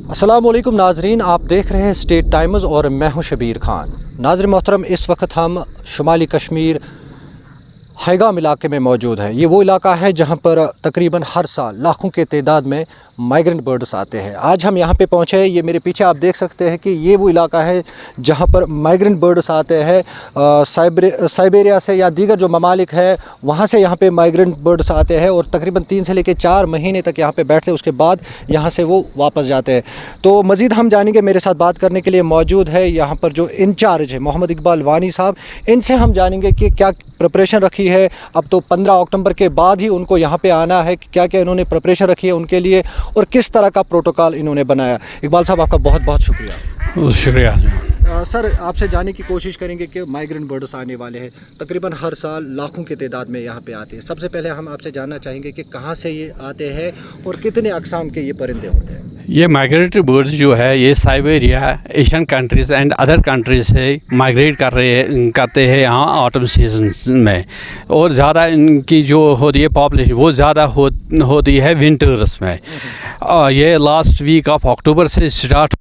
अस्सलाम वालेकुम नाजरीन, आप देख रहे हैं स्टेट टाइम्स और मैं हूं शबीर खान। नाज़रीन मोहतरम, इस वक्त हम शुमाली कश्मीर हैगाम इलाके में मौजूद हैं। ये वो इलाका है जहां पर तकरीबन हर साल लाखों के तादाद में माइग्रेंट बर्ड्स आते हैं। आज हम यहाँ पे पहुँचे हैं। ये मेरे पीछे आप देख सकते हैं कि ये वो इलाका है जहाँ पर माइग्रेंट बर्ड्स आते हैं। साइबेरिया से या दीगर जो ममालिक है वहाँ से यहाँ पे माइग्रेंट बर्ड्स आते हैं और तकरीबन 3 से लेकर 4 महीने तक यहाँ पे बैठते हैं, उसके बाद यहाँ से वो वापस जाते हैं। तो मज़ीद हम जानेंगे, मेरे साथ बात करने के लिए मौजूद है यहाँ पर जो इंचार्ज है मोहम्मद इकबाल वानी साहब। इनसे हम जानेंगे कि क्या प्रिपरेशन रखी है। अब तो 15 अक्टूबर के बाद ही उनको यहाँ पे आना है, क्या क्या इन्होंने प्रिपरेशन रखी है उनके लिए और किस तरह का प्रोटोकॉल इन्होंने बनाया। इकबाल साहब, आपका बहुत बहुत शुक्रिया। शुक्रिया। सर, आपसे जानने की कोशिश करेंगे कि माइग्रेंट बर्ड्स आने वाले हैं, तकरीबन हर साल लाखों के तादाद में यहाँ पे आते हैं। सबसे पहले हम आपसे जानना चाहेंगे कि कहाँ से ये आते हैं और कितने अक़साम के ये परिंदे होते हैं। ये माइग्रेटरी बर्ड्स जो है ये Siberia, Asian countries and other countries से माइग्रेट करते हैं यहाँ ऑटम सीजन में, और ज़्यादा इनकी जो होती है पॉपुलेशन वो ज़्यादा होती है विंटर्स में। ये लास्ट वीक ऑफ अक्टूबर से स्टार्ट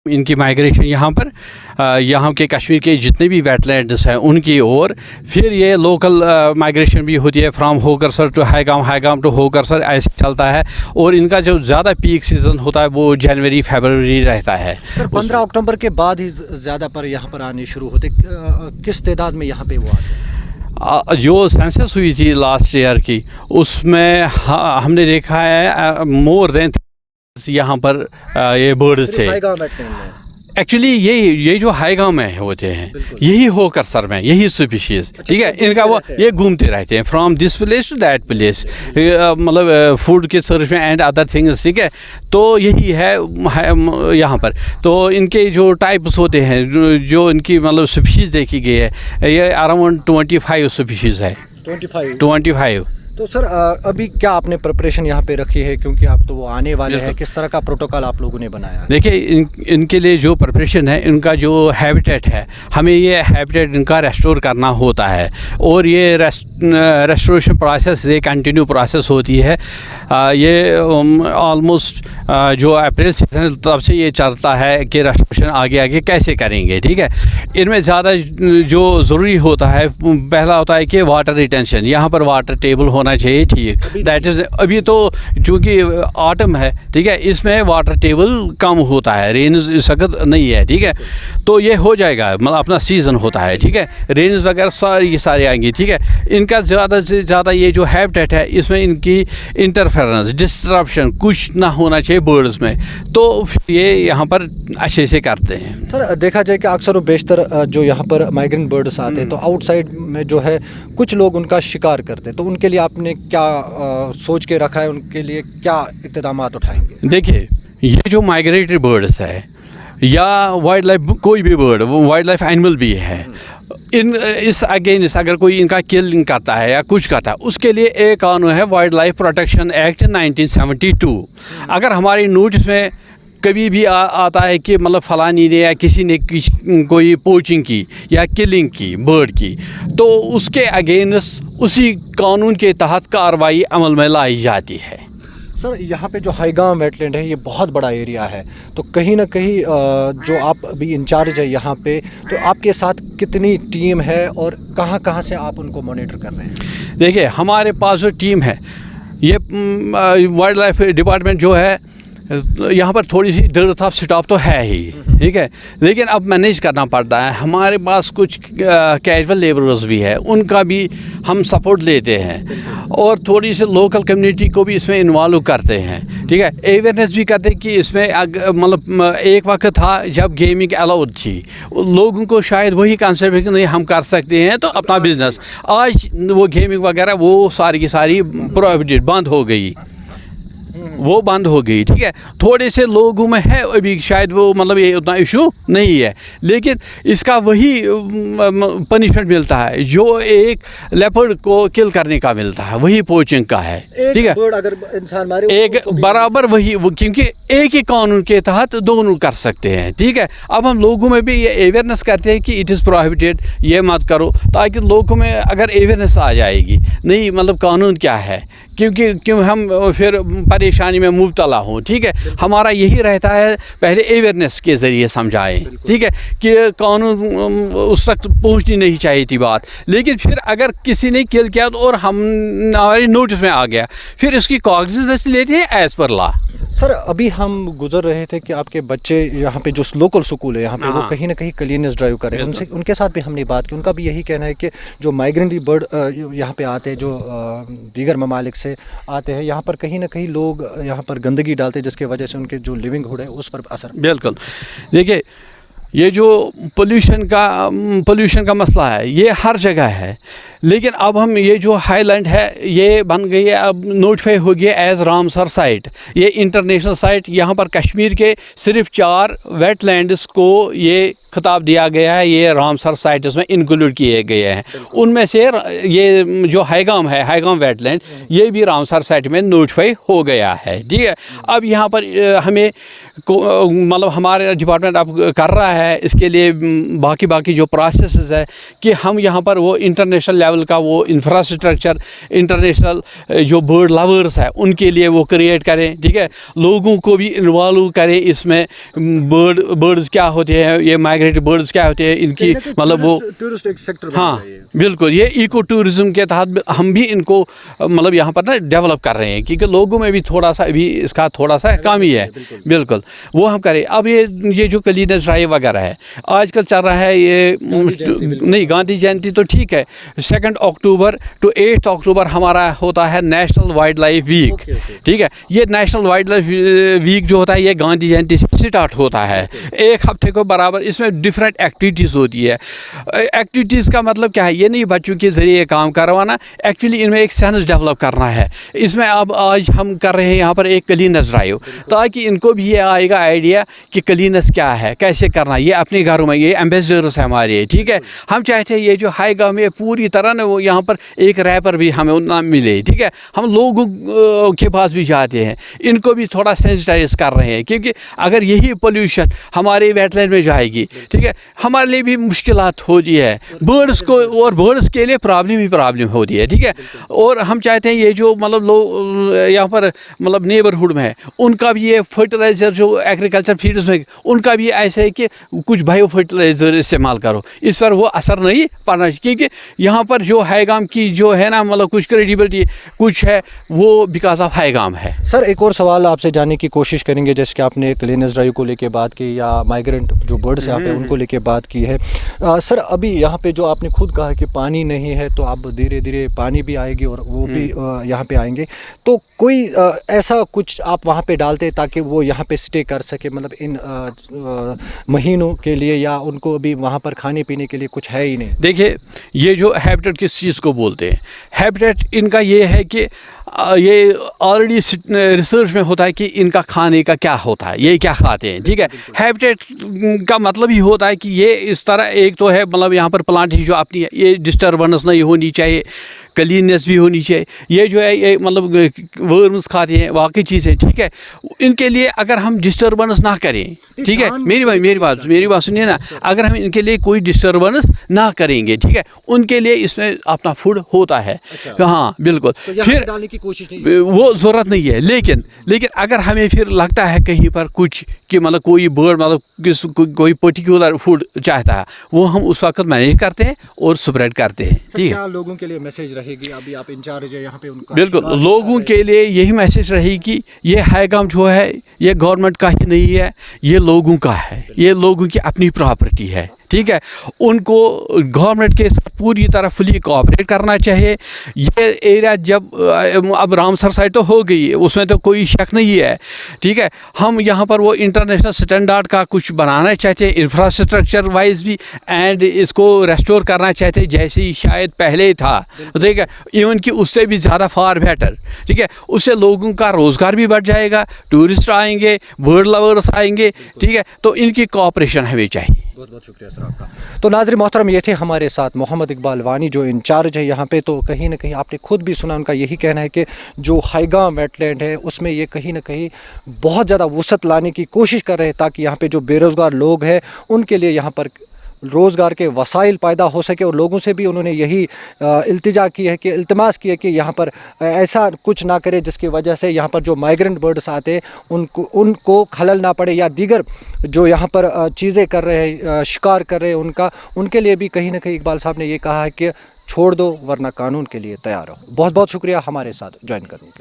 इनकी माइग्रेशन यहाँ के कश्मीर के जितने भी वेटलैंड्स हैं उनकी ओर, फिर ये लोकल माइग्रेशन भी होती है from Hokersar to Haigam to Hokersar, ऐसे चलता है। और इनका जो ज़्यादा पीक सीज़न होता है वो जनवरी फरवरी रहता है। सर, 15 अक्टूबर के बाद ही ज़्यादा पर यहाँ पर आने शुरू होते, किस तादाद में यहाँ पे वो आते हैं? जो सेंसस हुई थी लास्ट ईयर की उसमें हमने देखा है मोर देन यहाँ पर ये बर्ड्स थे। एक्चुअली ये जो हैगाम में होते हैं यही होकरसर में यही स्पीशीज़, ठीक है, इनका वो ये घूमते रहते हैं from this place to that place, मतलब फूड के सर्च में एंड अदर थिंग्स, ठीक है। तो यही है यहाँ पर। तो इनके जो टाइप्स होते हैं, जो इनकी मतलब स्पीशीज़ देखी गई है, ये अराउंड 25 स्पीशीज़ है। 25। तो सर, अभी क्या आपने प्रिपरेशन यहाँ पे रखी है, क्योंकि आप तो वो आने वाले हैं, किस तरह का प्रोटोकॉल आप लोगों ने बनाया है? देखिए, इनके लिए जो प्रिपरेशन है, इनका जो हैबिटेट है, हमें ये हैबिटेट इनका रेस्टोर करना होता है, और ये रेस्टोरेशन प्रोसेस ये कंटिन्यू प्रोसेस होती है। ये ऑलमोस्ट जो अप्रैल सीजन तब से ये चलता है कि रेस्टोरेशन आगे कैसे करेंगे, ठीक है। इनमें ज़्यादा जो ज़रूरी होता है, पहला होता है कि वाटर रिटेंशन, यहाँ पर वाटर टेबल होना चाहिए, ठीक, दैट इज़। अभी तो चूँकि ऑटम है, ठीक है, इसमें वाटर टेबल कम होता है, रेन सख्त नहीं है, ठीक है। तो ये हो जाएगा, मतलब अपना सीज़न होता है, ठीक है, रेन्स वगैरह सारे आएंगी, ठीक है। इनका ज़्यादा से ज़्यादा ये जो हैबिटेट है, इसमें इनकी इंटरफेरेंस डिस्ट्रप्शन कुछ ना होना चाहिए बर्ड्स में, तो फिर ये यहाँ पर अच्छे से करते हैं। सर, देखा जाए कि अक्सर व बेशतर जो यहाँ पर माइग्रेंट बर्ड्स आते हैं तो आउटसाइड में जो है कुछ लोग उनका शिकार करते हैं, तो उनके लिए आपने क्या सोच के रखा है, उनके लिए क्या इक़दामात उठाएंगे? देखिए, ये जो माइग्रेटरी बर्ड्स है या वाइल्ड लाइफ, कोई भी बर्ड, वाइल्ड लाइफ एनिमल भी है, इस अगेंस्ट अगर कोई इनका किलिंग करता है या कुछ करता है, उसके लिए एक कानून है वाइल्ड लाइफ प्रोटेक्शन एक्ट 1972। अगर हमारी नोटिस में कभी भी आता है कि मतलब फलानी ने या किसी ने कोई पोचिंग की या किलिंग की बर्ड की, तो उसके अगेंस्ट उसी कानून के तहत कार्रवाई अमल में लाई जाती है। सर, यहाँ पे जो हैगाम वेटलैंड है ये बहुत बड़ा एरिया है, तो कहीं ना कहीं जो आप अभी इंचार्ज है यहाँ पे, तो आपके साथ कितनी टीम है और कहाँ कहाँ से आप उनको मॉनिटर कर रहे हैं? देखिए, हमारे पास जो टीम है, ये वाइल्ड लाइफ डिपार्टमेंट जो है, यहाँ पर थोड़ी सी डेर्थ ऑफ स्टाफ तो है ही, ठीक है, लेकिन अब मैनेज करना पड़ता है। हमारे पास कुछ कैजुअल लेबरर्स भी है, उनका भी हम सपोर्ट लेते हैं, और थोड़ी सी लोकल कम्युनिटी को भी इसमें इन्वॉल्व करते हैं, ठीक है। अवेयरनेस भी करते हैं कि इसमें मतलब एक वक्त था जब गेमिंग अलाउड थी, लोगों को शायद वही कंसेप्ट है कि नहीं हम कर सकते हैं तो अपना बिजनेस, आज वो गेमिंग वगैरह वो सारी की सारी प्रोहिबिटेड बंद हो गई, वो बंद हो गई, ठीक है। थोड़े से लोगों में है अभी शायद वो मतलब ये उतना इशू नहीं है, लेकिन इसका वही पनिशमेंट मिलता है जो एक लेपर्ड को किल करने का मिलता है, वही पोचिंग का है, ठीक है। अगर इंसान मारे एक बराबर वही, क्योंकि एक ही कानून के तहत दोनों कर सकते हैं, ठीक है। अब हम लोगों में भी ये अवेयरनेस करते हैं कि इट इज़ प्रोहिबिटेड, ये मत करो, ताकि लोगों में अगर अवेयरनेस आ जाएगी, नहीं मतलब कानून क्या है, क्यों हम फिर परेशानी में मुब्तला हों, ठीक है। हमारा यही रहता है पहले अवेयरनेस के ज़रिए समझाएं, ठीक है, कि कानून उस तक पहुंचनी नहीं चाहिए थी बात, लेकिन फिर अगर किसी ने किल किया और हम हमारे नोटिस में आ गया, फिर इसकी कॉग्निजेंस लेते हैं एज़ पर लॉ। सर अभी हम गुजर रहे थे कि आपके बच्चे यहाँ पे जो लोकल स्कूल है यहाँ पे वो कहीं ना कहीं क्लीननेस ड्राइव कर रहे हैं, उनसे उनके साथ भी हमने बात की, उनका भी यही कहना है कि जो माइग्रेंट बर्ड यहाँ पे आते हैं, जो दीगर ममालिक से आते हैं, यहाँ पर कहीं ना कहीं लोग यहाँ पर गंदगी डालते हैं, जिसकी वजह से उनके जो लिविंगहुड है उस पर असर। बिल्कुल, देखिए ये जो पोल्यूशन का मसला है ये हर जगह है, लेकिन अब हम ये जो हाईलैंड है ये बन गई है, अब नोटिफाई हो गया एज़ रामसर साइट, ये इंटरनेशनल साइट। यहाँ पर कश्मीर के सिर्फ 4 वेटलैंड्स को ये खिताब दिया गया है, ये रामसर साइट उसमें इंक्लूड किए गए हैं। उनमें से ये जो हाईगाम है, हाईगाम वेटलैंड, ये भी रामसर साइट में नोटिफाई हो गया है, ठीक है। अब यहाँ पर हमें मतलब हमारे डिपार्टमेंट अब कर रहा है इसके लिए बाकी जो प्रोसेस है कि हम यहाँ पर वो इंटरनेशनल लेवल का वो इंफ्रास्ट्रक्चर, इंटरनेशनल जो बर्ड लवर्स है उनके लिए वो क्रिएट करें, ठीक है। लोगों को भी इन्वॉल्व करें इसमें, बर्ड्स क्या होते हैं, ये माइग्रेटरी बर्ड्स क्या होते हैं, इनकी मतलब वो टूरिस्ट एक सेक्टर, हाँ बिल्कुल, ये इको टूरिज़म के तहत हम भी इनको मतलब यहाँ पर ना डेवलप कर रहे हैं, क्योंकि लोगों में भी थोड़ा सा अभी इसका थोड़ा सा कमी है। बिल्कुल वो हम करें। अब ये जो क्लीननेस ड्राइव वगैरह है आजकल चल रहा है, ये नहीं गांधी जयंती तो ठीक है, 2 अक्टूबर टू 8 अक्टूबर हमारा होता है नेशनल वाइल्ड लाइफ वीक, ठीक है। ये नेशनल वाइल्ड लाइफ वीक जो होता है ये गांधी जयंती से स्टार्ट होता है, 1 हफ्ते को बराबर इसमें डिफरेंट एक्टिविटीज़ होती है। एक्टिविटीज़ का मतलब क्या है, ये नहीं बच्चों के ज़रिए काम करवाना, एक्चुअली इनमें एक सेंस डेवलप करना है। इसमें अब आज हम कर रहे हैं यहाँ पर एक क्लीननेस ड्राइव, ताकि इनको भी ये आएगा आइडिया कि क्लीननेस क्या है, कैसे करना, ये अपने घरों में, ये एम्बेसडर्स है हमारे, ठीक है। हम चाहते हैं ये जो हाईगाम में पूरी तरह ना वो यहाँ पर एक रैपर भी हमें ना मिले, ठीक है। हम लोगों के पास भी जाते हैं, इनको भी थोड़ा सेंसिटाइज कर रहे हैं, क्योंकि अगर यही पोल्यूशन हमारे वेटलैंड में जाएगी, ठीक है, हमारे लिए भी मुश्किलात होती है, बर्ड्स को, और बर्ड्स के लिए प्रॉब्लम होती है, ठीक है। और हम चाहते हैं ये जो मतलब लोग यहाँ पर मतलब नेबरहुड में है उनका भी ये फर्टिलाइज़र जो एग्रीकल्चर फील्ड्स में उनका भी ऐसा है कि कुछ बायो फर्टिलाइज़र इस्तेमाल करो, इस पर वो असर नहीं पड़ना चाहिए, क्योंकि यहाँ पर जो हाईगाम की जो है ना मतलब कुछ क्रेडिबिलिटी कुछ है वो बिकॉज ऑफ हाईगाम है। सर एक और सवाल आपसे जानने की कोशिश करेंगे, जैसे कि आपने क्लीननेस ड्राइव को लेके बात की या माइग्रेंट जो बर्ड्स यहाँ पे उनको लेके बात की है। सर अभी यहाँ पे जो आपने खुद कहा कि पानी नहीं है, तो अब धीरे धीरे पानी भी आएगी और वो भी यहाँ पे आएंगे, तो कोई ऐसा कुछ आप वहाँ पे डालते ताकि वो यहाँ पे स्टे कर सके, मतलब इन महीनों के लिए, या उनको अभी वहाँ पर खाने पीने के लिए कुछ है ही नहीं? देखिए ये जो हैबिटेट किस चीज़ को बोलते हैं, हैबिटेट इनका ये है कि ये ऑलरेडी रिसर्च में होता है कि इनका खाने का क्या होता है, ये क्या खाते हैं, ठीक है। हैबिटेट का मतलब ही होता है कि ये इस तरह, एक तो है मतलब यहाँ पर प्लांट ही जो अपनी है ये डिस्टर्बेंस नहीं होनी चाहिए, क्लीननेस भी होनी चाहिए, ये जो है ये मतलब वर्म्स खाते हैं वाकई चीज़ है, ठीक है। इनके लिए अगर हम डिस्टर्बेंस ना करें, ठीक है, मेरी बात सुनिए ना, अगर हम इनके लिए कोई डिस्टर्बेंस ना करेंगे, ठीक है, उनके लिए इसमें अपना फूड होता है। हाँ बिल्कुल, तो फिर डालने की कोशिश नहीं, वो ज़रूरत नहीं है, लेकिन अगर हमें फिर लगता है कहीं पर कुछ कि मतलब कोई बर्ड मतलब कोई पर्टिकुलर फूड चाहता है, वो हम उस वक्त मैनेज करते हैं और स्प्रेड करते हैं, ठीक है। लोगों के लिए मैसेज रहेगी, अभी आप इंचार्ज है यहाँ पे उनका? बिल्कुल, लोगों के लिए यही मैसेज रहेगी कि ये हाईगाम जो है ये गवर्नमेंट का ही नहीं है, ये लोगों का है, ये लोगों की अपनी प्रॉपर्टी है, ठीक है। उनको गवर्नमेंट के साथ पूरी तरह फुली कोऑपरेट करना चाहिए। ये एरिया जब अब रामसर साइट तो हो गई, उसमें तो कोई शक नहीं है, ठीक है। हम यहाँ पर वो इंटरनेशनल स्टैंडर्ड का कुछ बनाना चाहते हैं इंफ्रास्ट्रक्चर वाइज भी, एंड इसको रेस्टोर करना चाहते हैं जैसे ही शायद पहले था, ठीक है, इवन कि उससे भी ज़्यादा फार बेटर, ठीक है। उससे लोगों का रोज़गार भी बढ़ जाएगा, टूरिस्ट आएंगे, बर्ड लवर्स आएंगे, ठीक है। तो इनकी कोऑपरेशन हमें चाहिए। बहुत बहुत शुक्रिया सर आपका। तो नाज़रीन मोहतरम, ये थे हमारे साथ मोहम्मद इकबाल वानी जो इंचार्ज है यहाँ पे। तो कहीं ना कहीं आपने खुद भी सुना, उनका यही कहना है कि जो हाईगाम वेटलैंड है उसमें ये कहीं ना कहीं बहुत ज़्यादा वसअत लाने की कोशिश कर रहे हैं, ताकि यहाँ पे जो बेरोज़गार लोग हैं उनके लिए यहाँ पर روزگار کے وسائل پیدا ہو سکے، اور لوگوں سے بھی انہوں نے یہی التجا کی ہے کہ التماس کی ہے کہ یہاں پر ایسا کچھ نہ کرے جس کی وجہ سے یہاں پر جو مائیگرنٹ برڈس آتے ہیں ان کو خلل نہ پڑے، یا دیگر جو یہاں پر چیزیں کر رہے ہیں، شکار کر رہے ہیں، ان کے لیے بھی کہیں نہ کہیں اقبال صاحب نے یہ کہا ہے کہ چھوڑ دو ورنہ قانون کے لیے تیار ہو۔ بہت بہت شکریہ ہمارے ساتھ جوائن کرنے کے لیے۔